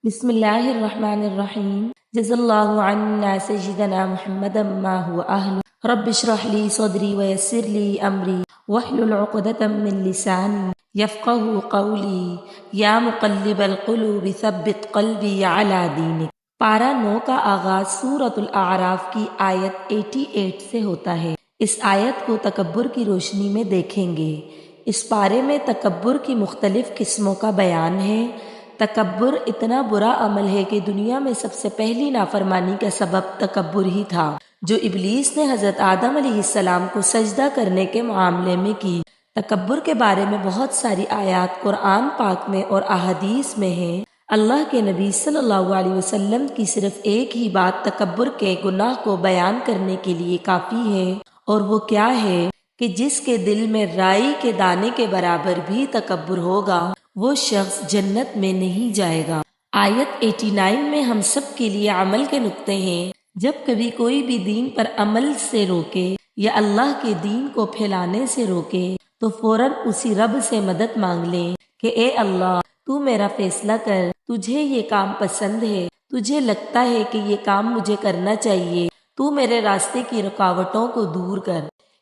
بسم اللہ الرحمن الرحیم جزا اللہ عنا سیدنا محمد ما هو اہل رب اشرح لی صدری ویسر لی امری واحلل عقدۃ من لسانی یفقهوا قولی یا مقلب القلوب ثبت قلبی علی دینک۔ پارہ 9 کا آغاز سورۃ الاعراف کی آیت 88 سے ہوتا ہے۔ اس آیت کو تکبر کی روشنی میں دیکھیں گے۔ اس پارے میں تکبر کی مختلف قسموں کا بیان ہے۔ تکبر اتنا برا عمل ہے کہ دنیا میں سب سے پہلی نافرمانی کا سبب تکبر ہی تھا، جو ابلیس نے حضرت آدم علیہ السلام کو سجدہ کرنے کے معاملے میں کی۔ تکبر کے بارے میں بہت ساری آیات قرآن پاک میں اور احادیث میں ہیں۔ اللہ کے نبی صلی اللہ علیہ وسلم کی صرف ایک ہی بات تکبر کے گناہ کو بیان کرنے کے لیے کافی ہے، اور وہ کیا ہے کہ جس کے دل میں رائی کے دانے کے برابر بھی تکبر ہوگا وہ شخص جنت میں نہیں جائے گا۔ آیت 89 میں ہم سب کے لیے عمل کے نقطے ہیں۔ جب کبھی کوئی بھی دین پر عمل سے روکے یا اللہ کے دین کو پھیلانے سے روکے تو فوراً اسی رب سے مدد مانگ لیں کہ اے اللہ تو میرا فیصلہ کر، تجھے یہ کام پسند ہے، تجھے لگتا ہے کہ یہ کام مجھے کرنا چاہیے، تو میرے راستے کی رکاوٹوں کو دور کر،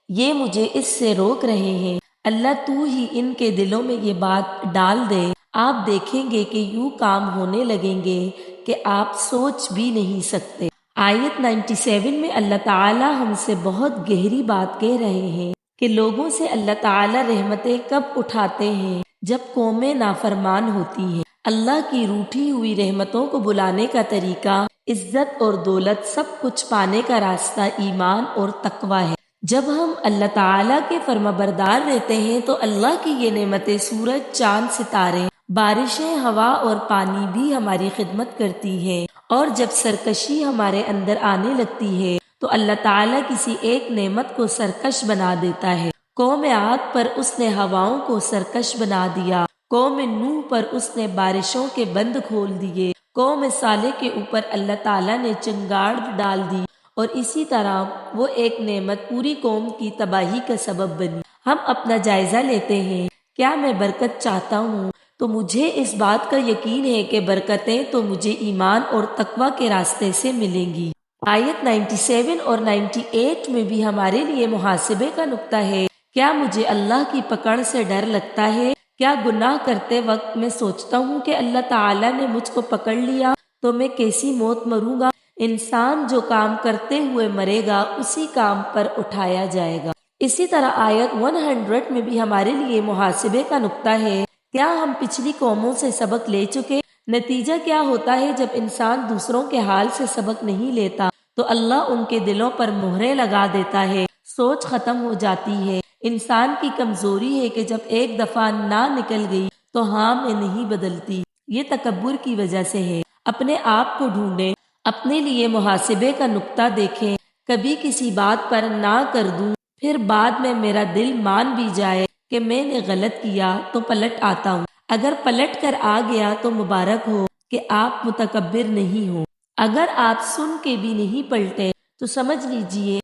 یہ مجھے اس سے روک رہے ہیں، اللہ تو ہی ان کے دلوں میں یہ بات ڈال دے۔ آپ دیکھیں گے کہ یوں کام ہونے لگیں گے کہ آپ سوچ بھی نہیں سکتے۔ آیت 97 میں اللہ تعالی ہم سے بہت گہری بات کہہ رہے ہیں کہ لوگوں سے اللہ تعالی رحمتیں کب اٹھاتے ہیں؟ جب قومیں نافرمان ہوتی ہیں۔ اللہ کی روٹھی ہوئی رحمتوں کو بلانے کا طریقہ عزت اور دولت سب کچھ پانے کا راستہ ایمان اور تقوی ہے۔ جب ہم اللہ تعالیٰ کے فرما بردار رہتے ہیں تو اللہ کی یہ نعمتیں سورج، چاند، ستارے، بارشیں، ہوا اور پانی بھی ہماری خدمت کرتی ہیں، اور جب سرکشی ہمارے اندر آنے لگتی ہے تو اللہ تعالیٰ کسی ایک نعمت کو سرکش بنا دیتا ہے۔ قوم عاد پر اس نے ہواؤں کو سرکش بنا دیا، قوم نوح پر اس نے بارشوں کے بند کھول دیے، قوم صالح کے اوپر اللہ تعالیٰ نے چنگاڑ ڈال دی، اور اسی طرح وہ ایک نعمت پوری قوم کی تباہی کا سبب بنی۔ ہم اپنا جائزہ لیتے ہیں، کیا میں برکت چاہتا ہوں تو مجھے اس بات کا یقین ہے کہ برکتیں تو مجھے ایمان اور تقوی کے راستے سے ملیں گی۔ آیت 97 اور 98 میں بھی ہمارے لیے محاسبے کا نقطہ ہے۔ کیا مجھے اللہ کی پکڑ سے ڈر لگتا ہے؟ کیا گناہ کرتے وقت میں سوچتا ہوں کہ اللہ تعالیٰ نے مجھ کو پکڑ لیا تو میں کیسی موت مروں گا؟ انسان جو کام کرتے ہوئے مرے گا اسی کام پر اٹھایا جائے گا۔ اسی طرح آیت 100 میں بھی ہمارے لیے محاسبے کا نقطہ ہے۔ کیا ہم پچھلی قوموں سے سبق لے چکے؟ نتیجہ کیا ہوتا ہے جب انسان دوسروں کے حال سے سبق نہیں لیتا تو اللہ ان کے دلوں پر مہریں لگا دیتا ہے، سوچ ختم ہو جاتی ہے۔ انسان کی کمزوری ہے کہ جب ایک دفعہ نہ نکل گئی تو ہاں میں نہیں بدلتی۔ یہ تکبر کی وجہ سے ہے۔ اپنے آپ کو ڈھونڈیں، اپنے لیے محاسبے کا نقطہ دیکھیں۔ کبھی کسی بات پر نہ کر دوں، پھر بعد میں میرا دل مان بھی جائے کہ میں نے غلط کیا تو پلٹ آتا ہوں۔ اگر پلٹ کر آ گیا تو مبارک ہو کہ آپ متکبر نہیں ہو۔ اگر آپ سن کے بھی نہیں پلٹے تو سمجھ لیجئے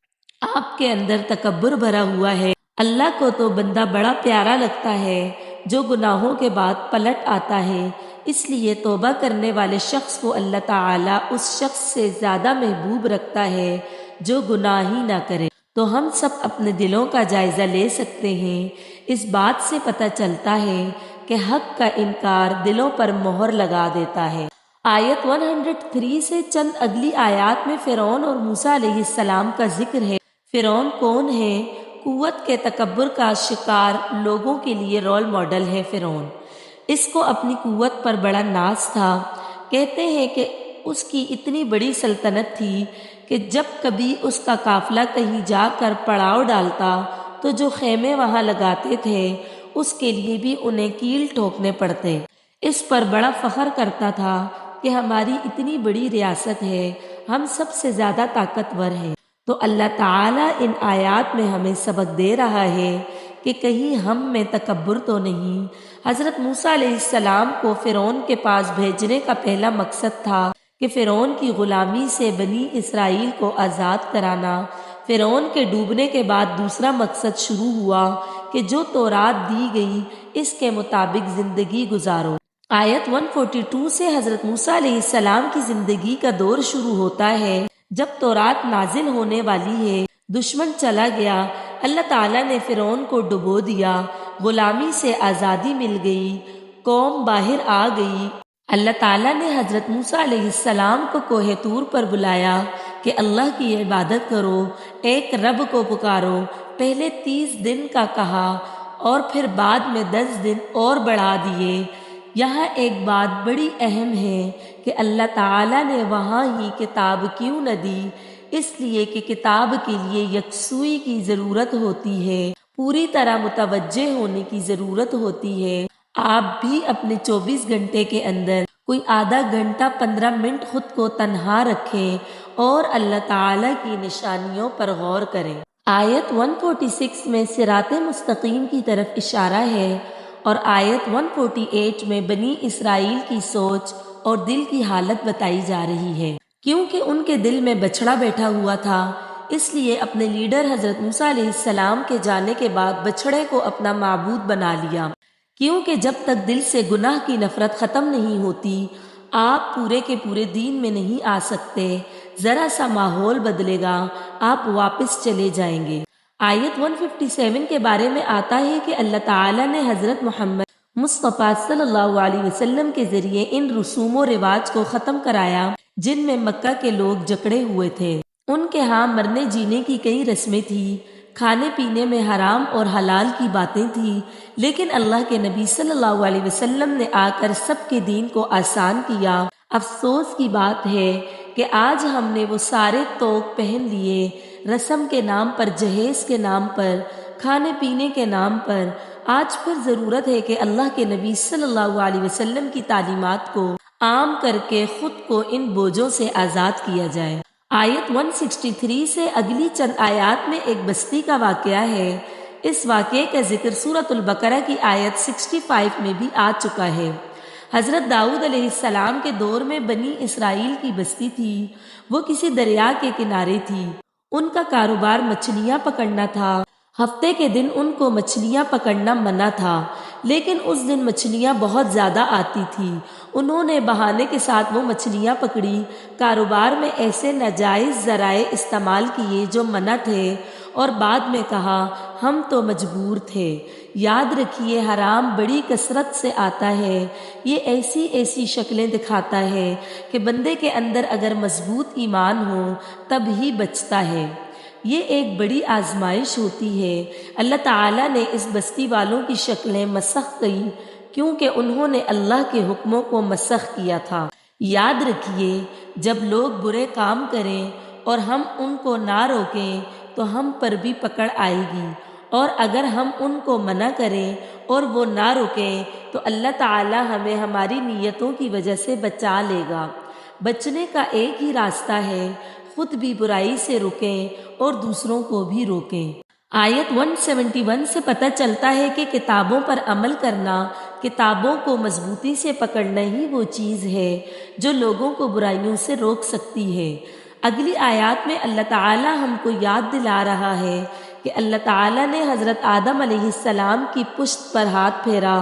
آپ کے اندر تکبر بھرا ہوا ہے۔ اللہ کو تو بندہ بڑا پیارا لگتا ہے جو گناہوں کے بعد پلٹ آتا ہے، اس لیے توبہ کرنے والے شخص کو اللہ تعالیٰ اس شخص سے زیادہ محبوب رکھتا ہے جو گناہ ہی نہ کرے۔ تو ہم سب اپنے دلوں کا جائزہ لے سکتے ہیں۔ اس بات سے پتہ چلتا ہے کہ حق کا انکار دلوں پر مہر لگا دیتا ہے۔ آیت 103 سے چند اگلی آیات میں فرعون اور موسیٰ علیہ السلام کا ذکر ہے۔ فرعون کون ہے؟ قوت کے تکبر کا شکار لوگوں کے لیے رول ماڈل ہے۔ فرعون، اس کو اپنی قوت پر بڑا ناز تھا۔ کہتے ہیں کہ اس کی اتنی بڑی سلطنت تھی کہ جب کبھی اس کا قافلہ کہیں جا کر پڑاؤ ڈالتا تو جو خیمے وہاں لگاتے تھے اس کے لیے بھی انہیں کیل ٹھوکنے پڑتے۔ اس پر بڑا فخر کرتا تھا کہ ہماری اتنی بڑی ریاست ہے، ہم سب سے زیادہ طاقتور ہیں۔ تو اللہ تعالیٰ ان آیات میں ہمیں سبق دے رہا ہے کہ کہیں ہم میں تکبر تو نہیں۔ حضرت موسیٰ علیہ السلام کو فرعون کے پاس بھیجنے کا پہلا مقصد تھا کہ فرعون کی غلامی سے بنی اسرائیل کو آزاد کرانا۔ فرعون کے ڈوبنے کے بعد دوسرا مقصد شروع ہوا کہ جو تورات دی گئی اس کے مطابق زندگی گزارو۔ آیت 142 سے حضرت موسیٰ علیہ السلام کی زندگی کا دور شروع ہوتا ہے جب تورات نازل ہونے والی ہے، دشمن چلا گیا، اللہ تعالیٰ نے فرعون کو ڈبو دیا، غلامی سے آزادی مل گئی، قوم باہر آ گئی۔ اللہ تعالیٰ نے حضرت موسیٰ علیہ السلام کو کوہ طور پر بلایا کہ اللہ کی عبادت کرو، ایک رب کو پکارو۔ پہلے 30 دن کا کہا اور پھر بعد میں 10 دن اور بڑھا دیے۔ یہاں ایک بات بڑی اہم ہے کہ اللہ تعالیٰ نے وہاں ہی کتاب کیوں نہ دی؟ اس لیے کہ کتاب کے لیے یکسوئی کی ضرورت ہوتی ہے، پوری طرح متوجہ ہونے کی ضرورت ہوتی ہے۔ آپ بھی اپنے 24 گھنٹے کے اندر کوئی آدھا گھنٹہ 15 منٹ خود کو تنہا رکھیں اور اللہ تعالیٰ کی نشانیوں پر غور کریں۔ آیت 146 میں صراط مستقیم کی طرف اشارہ ہے اور آیت 148 میں بنی اسرائیل کی سوچ اور دل کی حالت بتائی جا رہی ہے۔ کیونکہ ان کے دل میں بچھڑا بیٹھا ہوا تھا، اس لیے اپنے لیڈر حضرت موسیٰ علیہ السلام کے جانے کے بعد بچھڑے کو اپنا معبود بنا لیا۔ کیونکہ جب تک دل سے گناہ کی نفرت ختم نہیں ہوتی، آپ پورے کے پورے دین میں نہیں آ سکتے۔ ذرا سا ماحول بدلے گا، آپ واپس چلے جائیں گے۔ آیت 157 کے بارے میں آتا ہے کہ اللہ تعالیٰ نے حضرت محمد مصطفیٰ صلی اللہ علیہ وسلم کے ذریعے ان رسوم و رواج کو ختم کرایا جن میں مکہ کے لوگ جکڑے ہوئے تھے۔ ان کے ہاں مرنے جینے کی کئی رسمیں تھیں، کھانے پینے میں حرام اور حلال کی باتیں تھیں، لیکن اللہ کے نبی صلی اللہ علیہ وسلم نے آ کر سب کے دین کو آسان کیا۔ افسوس کی بات ہے کہ آج ہم نے وہ سارے طوق پہن لیے، رسم کے نام پر، جہیز کے نام پر، کھانے پینے کے نام پر۔ آج پھر ضرورت ہے کہ اللہ کے نبی صلی اللہ علیہ وسلم کی تعلیمات کو عام کر کے خود کو ان بوجھوں سے آزاد کیا جائے۔ آیت 163 سے اگلی چند آیات میں ایک بستی کا واقعہ ہے۔ اس واقعے کا ذکر سورۃ البقرہ کی آیت 65 میں بھی آ چکا ہے۔ حضرت داؤد علیہ السلام کے دور میں بنی اسرائیل کی بستی تھی۔ وہ کسی دریا کے کنارے تھی۔ ان کا کاروبار مچھلیاں پکڑنا تھا۔ ہفتے کے دن ان کو مچھلیاں پکڑنا منع تھا، لیکن اس دن مچھلیاں بہت زیادہ آتی تھی۔ انہوں نے بہانے کے ساتھ وہ مچھلیاں پکڑی، کاروبار میں ایسے ناجائز ذرائع استعمال کیے جو منع تھے، اور بعد میں کہا ہم تو مجبور تھے۔ یاد رکھیے، حرام بڑی کثرت سے آتا ہے۔ یہ ایسی شکلیں دکھاتا ہے کہ بندے کے اندر اگر مضبوط ایمان ہو تب ہی بچتا ہے۔ یہ ایک بڑی آزمائش ہوتی ہے۔ اللہ تعالیٰ نے اس بستی والوں کی شکلیں مسخ کی کیونکہ انہوں نے اللہ کے حکموں کو مسخ کیا تھا۔ یاد رکھیے، جب لوگ برے کام کریں اور ہم ان کو نہ روکیں تو ہم پر بھی پکڑ آئے گی، اور اگر ہم ان کو منع کریں اور وہ نہ روکیں تو اللہ تعالیٰ ہمیں ہماری نیتوں کی وجہ سے بچا لے گا۔ بچنے کا ایک ہی راستہ ہے، خود بھی برائی سے رکیں اور دوسروں کو بھی روکیں۔ آیت 171 سے پتہ چلتا ہے کہ کتابوں پر عمل کرنا، کتابوں کو مضبوطی سے پکڑنا ہی وہ چیز ہے جو لوگوں کو برائیوں سے روک سکتی ہے۔ اگلی آیات میں اللہ تعالیٰ ہم کو یاد دلا رہا ہے کہ اللہ تعالیٰ نے حضرت آدم علیہ السلام کی پشت پر ہاتھ پھیرا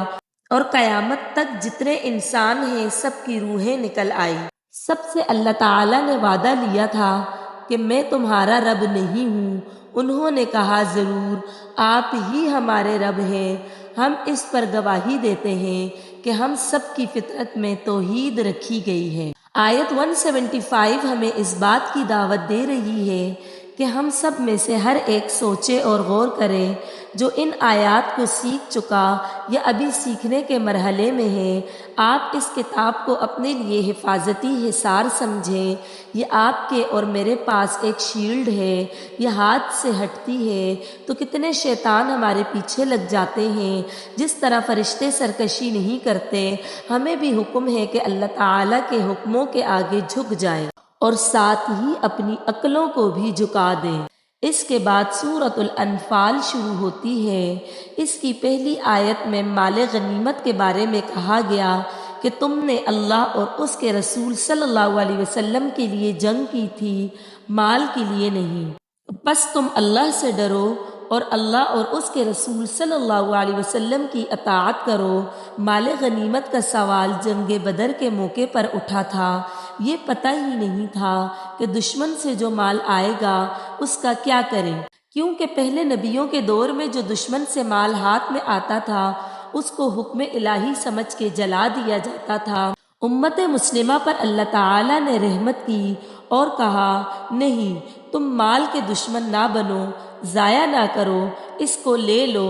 اور قیامت تک جتنے انسان ہیں سب کی روحیں نکل آئی۔ سب سے اللہ تعالیٰ نے وعدہ لیا تھا کہ میں تمہارا رب نہیں ہوں۔ انہوں نے کہا ضرور، آپ ہی ہمارے رب ہیں۔ ہم اس پر گواہی دیتے ہیں کہ ہم سب کی فطرت میں توحید رکھی گئی ہے۔ آیت 175 ہمیں اس بات کی دعوت دے رہی ہے کہ ہم سب میں سے ہر ایک سوچے اور غور کرے جو ان آیات کو سیکھ چکا یا ابھی سیکھنے کے مرحلے میں ہے۔ آپ اس کتاب کو اپنے لیے حفاظتی حصار سمجھیں۔ یہ آپ کے اور میرے پاس ایک شیلڈ ہے، یہ ہاتھ سے ہٹتی ہے تو کتنے شیطان ہمارے پیچھے لگ جاتے ہیں۔ جس طرح فرشتے سرکشی نہیں کرتے، ہمیں بھی حکم ہے کہ اللہ تعالیٰ کے حکموں کے آگے جھک جائیں اور ساتھ ہی اپنی عقلوں کو بھی جھکا دیں۔ اس کے بعد سورۃ الانفال شروع ہوتی ہے۔ اس کی پہلی آیت میں مال غنیمت کے بارے میں کہا گیا کہ تم نے اللہ اور اس کے رسول صلی اللہ علیہ وسلم کے لیے جنگ کی تھی، مال کے لیے نہیں۔ پس تم اللہ سے ڈرو اور اللہ اور اس کے رسول صلی اللہ علیہ وسلم کی اطاعت کرو۔ مال غنیمت کا سوال جنگ بدر کے موقع پر اٹھا تھا۔ یہ پتہ ہی نہیں تھا کہ دشمن سے جو مال آئے گا اس کا کیا کریں، کیونکہ پہلے نبیوں کے دور میں جو دشمن سے مال ہاتھ میں آتا تھا اس کو حکم الہی سمجھ کے جلا دیا جاتا تھا۔ امت مسلمہ پر اللہ تعالیٰ نے رحمت کی اور کہا، نہیں، تم مال کے دشمن نہ بنو، ضائع نہ کرو، اس کو لے لو۔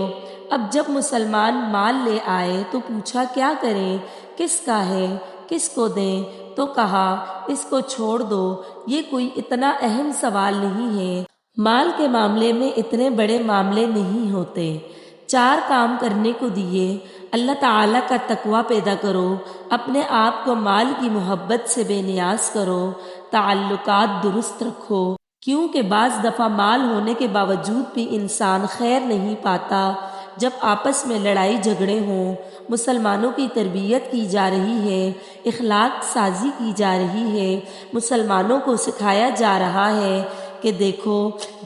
اب جب مسلمان مال لے آئے تو پوچھا کیا کریں، کس کا ہے، کس کو دیں؟ تو کہا اس کو چھوڑ دو، یہ کوئی اتنا اہم سوال نہیں ہے، مال کے معاملے میں اتنے بڑے معاملے نہیں ہوتے۔ 4 کام کرنے کو دیے۔ اللہ تعالیٰ کا تقوی پیدا کرو، اپنے آپ کو مال کی محبت سے بے نیاز کرو، تعلقات درست رکھو، کیونکہ بعض دفعہ مال ہونے کے باوجود بھی انسان خیر نہیں پاتا۔ جب آپس میں لڑائی جھگڑے ہوں، مسلمانوں کی تربیت کی جا رہی ہے، اخلاق سازی کی جا رہی ہے، مسلمانوں کو سکھایا جا رہا ہے کہ دیکھو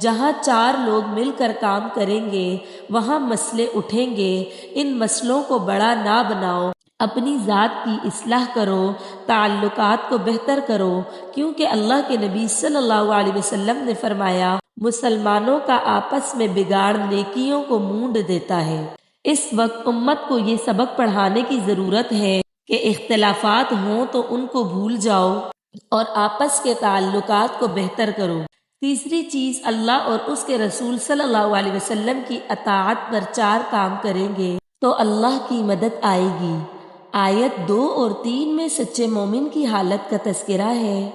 جہاں 4 لوگ مل کر کام کریں گے وہاں مسئلے اٹھیں گے، ان مسئلوں کو بڑا نہ بناؤ، اپنی ذات کی اصلاح کرو، تعلقات کو بہتر کرو، کیونکہ اللہ کے نبی صلی اللہ علیہ وسلم نے فرمایا مسلمانوں کا آپس میں بگاڑ نیکیوں کو مونڈ دیتا ہے۔ اس وقت امت کو یہ سبق پڑھانے کی ضرورت ہے کہ اختلافات ہوں تو ان کو بھول جاؤ اور آپس کے تعلقات کو بہتر کرو۔ تیسری چیز، اللہ اور اس کے رسول صلی اللہ علیہ وسلم کی اطاعت پر 4 کام کریں گے تو اللہ کی مدد آئے گی۔ آیت 2 اور 3 میں سچے مومن کی حالت کا تذکرہ ہے۔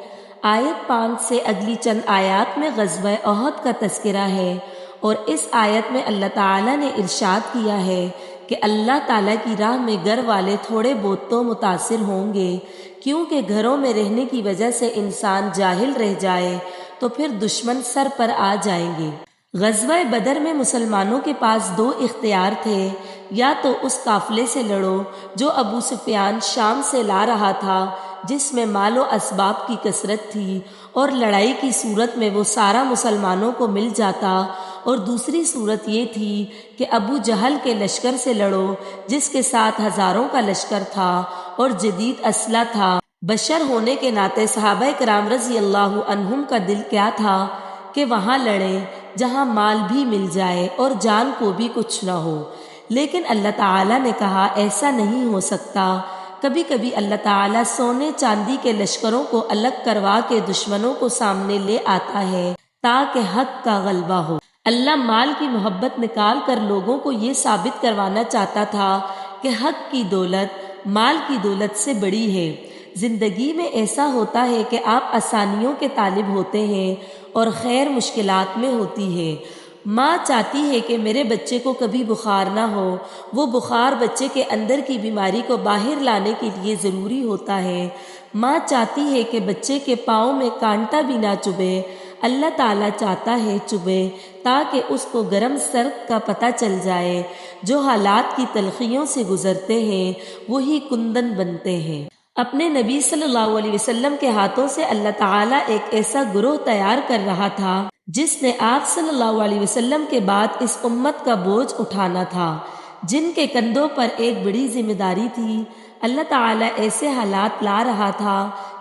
آیت 5 سے اگلی چند آیات میں غزوہ احد کا تذکرہ ہے، اور اس آیت میں اللہ تعالیٰ نے ارشاد کیا ہے کہ اللہ تعالیٰ کی راہ میں گھر والے تھوڑے بہت تو متاثر ہوں گے، کیونکہ گھروں میں رہنے کی وجہ سے انسان جاہل رہ جائے تو پھر دشمن سر پر آ جائیں گے۔ غزوہ بدر میں مسلمانوں کے پاس 2 اختیار تھے، یا تو اس قافلے سے لڑو جو ابو سفیان شام سے لا رہا تھا، جس میں مال و اسباب کی کثرت تھی، اور لڑائی کی صورت میں وہ سارا مسلمانوں کو مل جاتا، اور دوسری صورت یہ تھی کہ ابو جہل کے لشکر سے لڑو جس کے ساتھ ہزاروں کا لشکر تھا اور جدید اسلحہ تھا۔ بشر ہونے کے ناطے صحابہ کرام رضی اللہ عنہم کا دل کیا تھا کہ وہاں لڑیں جہاں مال بھی مل جائے اور جان کو بھی کچھ نہ ہو، لیکن اللہ تعالیٰ نے کہا ایسا نہیں ہو سکتا۔ کبھی کبھی اللہ تعالیٰ سونے چاندی کے لشکروں کو الگ کروا کے دشمنوں کو سامنے لے آتا ہے تاکہ حق کا غلبہ ہو۔ اللہ مال کی محبت نکال کر لوگوں کو یہ ثابت کروانا چاہتا تھا کہ حق کی دولت مال کی دولت سے بڑی ہے۔ زندگی میں ایسا ہوتا ہے کہ آپ آسانیوں کے طالب ہوتے ہیں اور خیر مشکلات میں ہوتی ہے۔ ماں چاہتی ہے کہ میرے بچے کو کبھی بخار نہ ہو، وہ بخار بچے کے اندر کی بیماری کو باہر لانے کے لیے ضروری ہوتا ہے۔ ماں چاہتی ہے کہ بچے کے پاؤں میں کانٹا بھی نہ چبھے، اللہ تعالیٰ چاہتا ہے چبھے تاکہ اس کو گرم سرد کا پتہ چل جائے۔ جو حالات کی تلخیوں سے گزرتے ہیں وہی کندن بنتے ہیں۔ اپنے نبی صلی اللہ علیہ وسلم کے ہاتھوں سے اللہ تعالیٰ ایک ایسا گروہ تیار کر رہا تھا جس نے آپ صلی اللہ علیہ وسلم کے بعد اس امت کا بوجھ اٹھانا تھا، جن کے کندھوں پر ایک بڑی ذمہ داری تھی۔ اللہ تعالیٰ ایسے حالات لا رہا تھا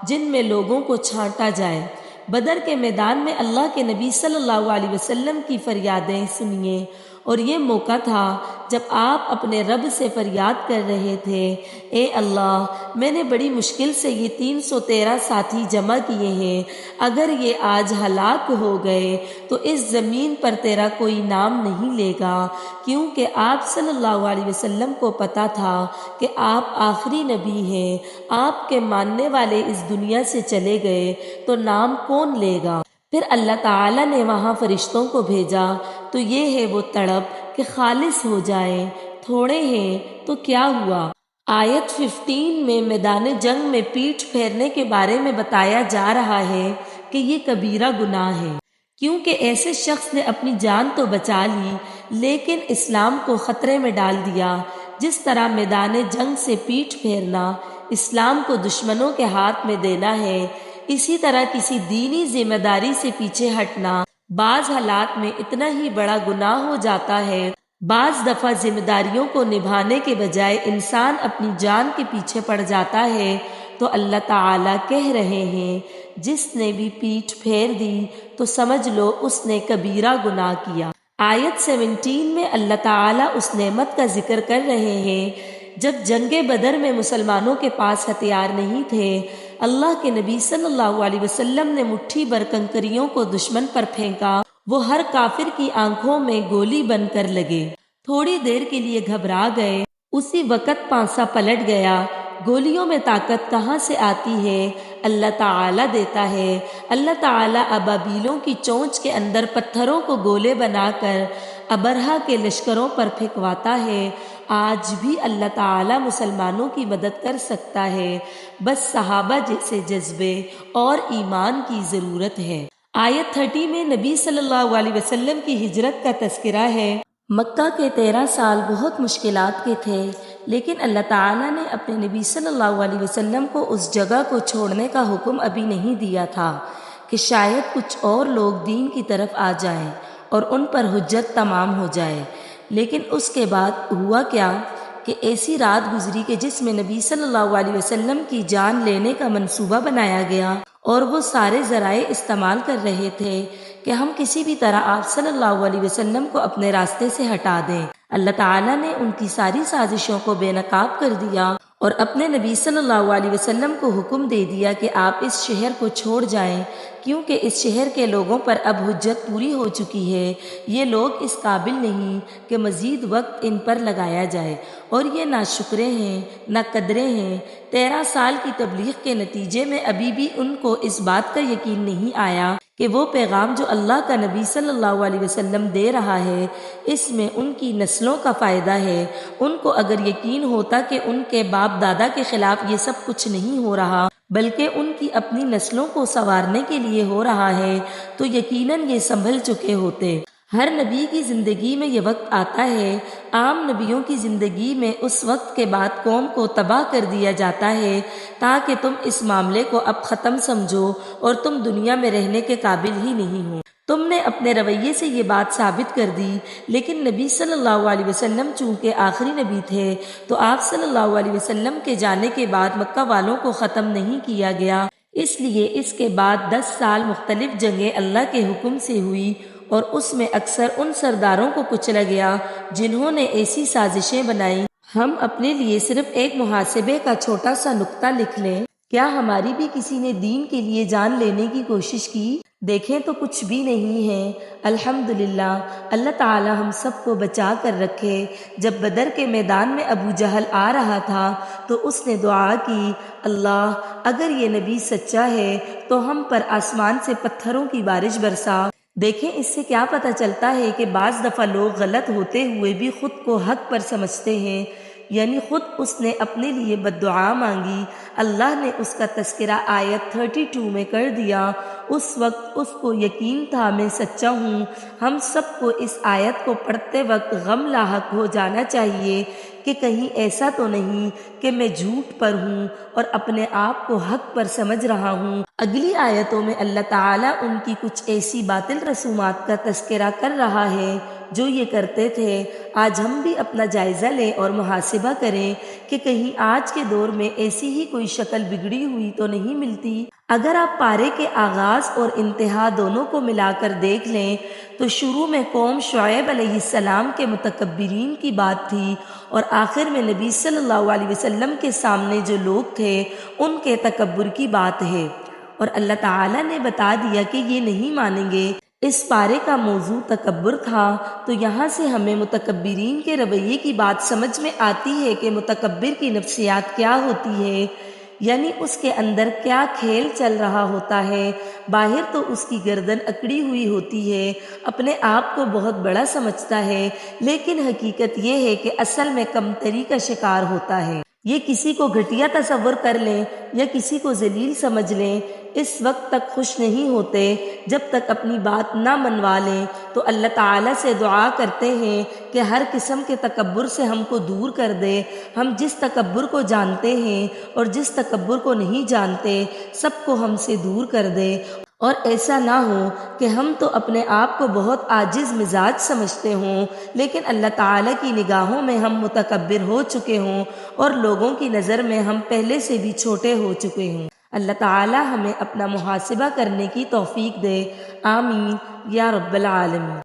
جن میں لوگوں کو چھانٹا جائے۔ بدر کے میدان میں اللہ کے نبی صلی اللہ علیہ وسلم کی فریادیں سنیے، اور یہ موقع تھا جب آپ اپنے رب سے فریاد کر رہے تھے، اے اللہ، میں نے بڑی مشکل سے یہ 313 ساتھی جمع کیے ہیں، اگر یہ آج ہلاک ہو گئے تو اس زمین پر تیرا کوئی نام نہیں لے گا، کیونکہ آپ صلی اللہ علیہ وسلم کو پتا تھا کہ آپ آخری نبی ہیں، آپ کے ماننے والے اس دنیا سے چلے گئے تو نام کون لے گا؟ پھر اللہ تعالیٰ نے وہاں فرشتوں کو بھیجا تو یہ ہے وہ تڑپ کہ خالص ہو جائیں، تھوڑے ہیں تو کیا ہوا۔ آیت 15 میں میدان جنگ میں پیٹھ پھیرنے کے بارے میں بتایا جا رہا ہے کہ یہ کبیرہ گناہ ہے، کیونکہ ایسے شخص نے اپنی جان تو بچا لی لیکن اسلام کو خطرے میں ڈال دیا۔ جس طرح میدان جنگ سے پیٹھ پھیرنا اسلام کو دشمنوں کے ہاتھ میں دینا ہے، اسی طرح کسی دینی ذمہ داری سے پیچھے ہٹنا بعض حالات میں اتنا ہی بڑا گناہ ہو جاتا ہے، بعض دفعہ ذمہ داریوں کو نبھانے کے بجائے انسان اپنی جان کے پیچھے پڑ جاتا ہے، تو اللہ تعالیٰ کہہ رہے ہیں جس نے بھی پیٹھ پھیر دی تو سمجھ لو اس نے کبیرہ گناہ کیا۔ آیت 17 میں اللہ تعالیٰ اس نعمت کا ذکر کر رہے ہیں جب جنگ بدر میں مسلمانوں کے پاس ہتھیار نہیں تھے، اللہ کے نبی صلی اللہ علیہ وسلم نے مٹھی بھر کنکریوں کو دشمن پر پھینکا، وہ ہر کافر کی آنکھوں میں گولی بن کر لگے، تھوڑی دیر کے لیے گھبرا گئے، اسی وقت پانسا پلٹ گیا۔ گولیوں میں طاقت کہاں سے آتی ہے؟ اللہ تعالیٰ دیتا ہے۔ اللہ تعالیٰ ابابیلوں کی چونچ کے اندر پتھروں کو گولے بنا کر ابرہہ کے لشکروں پر پھینکواتا ہے۔ آج بھی اللہ تعالیٰ مسلمانوں کی مدد کر سکتا ہے، بس صحابہ جیسے جذبے اور ایمان کی ضرورت ہے۔ آیت 30 میں نبی صلی اللہ علیہ وسلم کی ہجرت کا تذکرہ ہے۔ مکہ کے 13 سال بہت مشکلات کے تھے، لیکن اللہ تعالیٰ نے اپنے نبی صلی اللہ علیہ وسلم کو اس جگہ کو چھوڑنے کا حکم ابھی نہیں دیا تھا کہ شاید کچھ اور لوگ دین کی طرف آ جائیں اور ان پر حجت تمام ہو جائے۔ لیکن اس کے بعد ہوا کیا کہ ایسی رات گزری کہ جس میں نبی صلی اللہ علیہ وسلم کی جان لینے کا منصوبہ بنایا گیا، اور وہ سارے ذرائع استعمال کر رہے تھے کہ ہم کسی بھی طرح آپ صلی اللہ علیہ وسلم کو اپنے راستے سے ہٹا دیں۔ اللہ تعالیٰ نے ان کی ساری سازشوں کو بے نقاب کر دیا اور اپنے نبی صلی اللہ علیہ وسلم کو حکم دے دیا کہ آپ اس شہر کو چھوڑ جائیں، کیونکہ اس شہر کے لوگوں پر اب حجت پوری ہو چکی ہے، یہ لوگ اس قابل نہیں کہ مزید وقت ان پر لگایا جائے، اور یہ نہ شکرے ہیں نہ قدرے ہیں۔ 13 سال کی تبلیغ کے نتیجے میں ابھی بھی ان کو اس بات کا یقین نہیں آیا کہ وہ پیغام جو اللہ کا نبی صلی اللہ علیہ وسلم دے رہا ہے اس میں ان کی نسلوں کا فائدہ ہے۔ ان کو اگر یقین ہوتا کہ ان کے باپ دادا کے خلاف یہ سب کچھ نہیں ہو رہا بلکہ ان کی اپنی نسلوں کو سنوارنے کے لیے ہو رہا ہے تو یقیناً یہ سنبھل چکے ہوتے۔ ہر نبی کی زندگی میں یہ وقت آتا ہے، عام نبیوں کی زندگی میں اس وقت کے بعد قوم کو تباہ کر دیا جاتا ہے تاکہ تم اس معاملے کو اب ختم سمجھو اور تم دنیا میں رہنے کے قابل ہی نہیں ہو۔ تم نے اپنے رویے سے یہ بات ثابت کر دی، لیکن نبی صلی اللہ علیہ وسلم چونکہ آخری نبی تھے تو آپ صلی اللہ علیہ وسلم کے جانے کے بعد مکہ والوں کو ختم نہیں کیا گیا، اس لیے اس کے بعد 10 سال مختلف جنگیں اللہ کے حکم سے ہوئی، اور اس میں اکثر ان سرداروں کو کچلا گیا جنہوں نے ایسی سازشیں بنائیں۔ ہم اپنے لیے صرف ایک محاسبے کا چھوٹا سا نقطہ لکھ لیں، کیا ہماری بھی کسی نے دین کے لیے جان لینے کی کوشش کی؟ دیکھیں تو کچھ بھی نہیں ہے۔ الحمدللہ، اللہ تعالی ہم سب کو بچا کر رکھے۔ جب بدر کے میدان میں ابو جہل آ رہا تھا تو اس نے دعا کی، اللہ اگر یہ نبی سچا ہے تو ہم پر آسمان سے پتھروں کی بارش برسا۔ دیکھیں اس سے کیا پتہ چلتا ہے کہ بعض دفعہ لوگ غلط ہوتے ہوئے بھی خود کو حق پر سمجھتے ہیں، یعنی خود اس نے اپنے لیے بددعا مانگی، اللہ نے اس کا تذکرہ آیت 32 میں کر دیا۔ اس وقت اس کو یقین تھا میں سچا ہوں۔ ہم سب کو اس آیت کو پڑھتے وقت غم لاحق ہو جانا چاہیے کہ کہیں ایسا تو نہیں کہ میں جھوٹ پر ہوں اور اپنے آپ کو حق پر سمجھ رہا ہوں۔ اگلی آیتوں میں اللہ تعالیٰ ان کی کچھ ایسی باطل رسومات کا تذکرہ کر رہا ہے جو یہ کرتے تھے۔ آج ہم بھی اپنا جائزہ لیں اور محاسبہ کریں کہ کہیں آج کے دور میں ایسی ہی کوئی شکل بگڑی ہوئی تو نہیں ملتی۔ اگر آپ پارے کے آغاز اور انتہا دونوں کو ملا کر دیکھ لیں تو شروع میں قوم شعیب علیہ السلام کے متکبرین کی بات تھی، اور آخر میں نبی صلی اللہ علیہ وسلم کے سامنے جو لوگ تھے ان کے تکبر کی بات ہے، اور اللہ تعالیٰ نے بتا دیا کہ یہ نہیں مانیں گے۔ اس پارے کا موضوع تکبر تھا، تو یہاں سے ہمیں متکبرین کے رویے کی بات سمجھ میں آتی ہے کہ متکبر کی نفسیات کیا ہوتی ہے، یعنی اس کے اندر کیا کھیل چل رہا ہوتا ہے۔ باہر تو اس کی گردن اکڑی ہوئی ہوتی ہے، اپنے آپ کو بہت بڑا سمجھتا ہے، لیکن حقیقت یہ ہے کہ اصل میں کمتری کا شکار ہوتا ہے۔ یہ کسی کو گھٹیا تصور کر لیں یا کسی کو ذلیل سمجھ لیں، اس وقت تک خوش نہیں ہوتے جب تک اپنی بات نہ منوا لیں۔ تو اللہ تعالیٰ سے دعا کرتے ہیں کہ ہر قسم کے تکبر سے ہم کو دور کر دے۔ ہم جس تکبر کو جانتے ہیں اور جس تکبر کو نہیں جانتے، سب کو ہم سے دور کر دے، اور ایسا نہ ہو کہ ہم تو اپنے آپ کو بہت عاجز مزاج سمجھتے ہوں، لیکن اللہ تعالیٰ کی نگاہوں میں ہم متکبر ہو چکے ہوں اور لوگوں کی نظر میں ہم پہلے سے بھی چھوٹے ہو چکے ہوں۔ اللہ تعالیٰ ہمیں اپنا محاسبہ کرنے کی توفیق دے، آمین یا رب العالمین۔